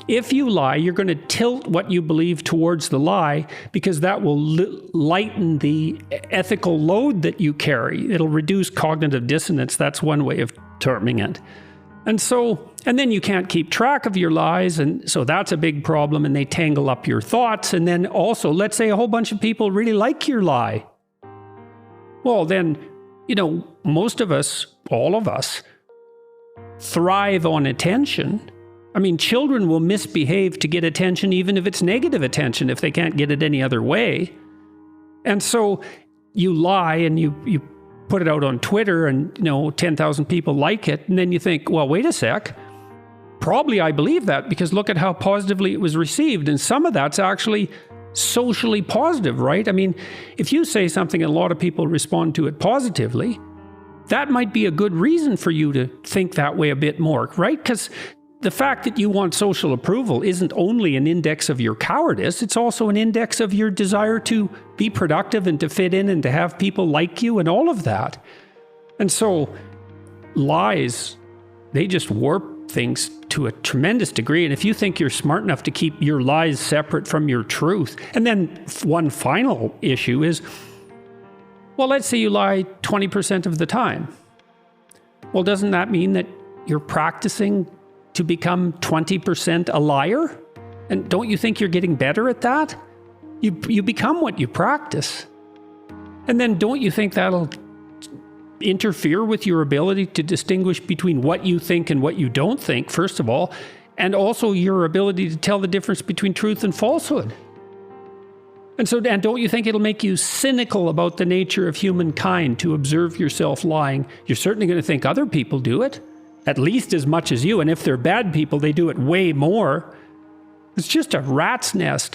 If you lie, you're going to tilt what you believe towards the lie because that will lighten the ethical load that you carry. It'll reduce cognitive dissonance. That's one way of terming it. And then you can't keep track of your lies, and so that's a big problem, and they tangle up your thoughts. And then also, let's say a whole bunch of people really like your lie. Well, then, most of us, all of us, thrive on attention. I mean, children will misbehave to get attention, even if it's negative attention, if they can't get it any other way. And so you lie and you put it out on Twitter and, 10,000 people like it. And then you think, well, wait a sec. Probably I believe that because look at how positively it was received. And some of that's actually socially positive, right? I mean, if you say something and a lot of people respond to it positively, that might be a good reason for you to think that way a bit more, right? Because the fact that you want social approval isn't only an index of your cowardice, it's also an index of your desire to be productive and to fit in and to have people like you and all of that. And so lies, they just warp things to a tremendous degree. And if you think you're smart enough to keep your lies separate from your truth, and then one final issue is, well, let's say you lie 20% of the time. Well, doesn't that mean that you're practicing to become 20% a liar? And don't you think you're getting better at that? You become what you practice. And then don't you think that'll interfere with your ability to distinguish between what you think and what you don't think, first of all, and also your ability to tell the difference between truth and falsehood? And don't you think it'll make you cynical about the nature of humankind to observe yourself lying? You're certainly going to think other people do it, at least as much as you. And if they're bad people, they do it way more. It's just a rat's nest.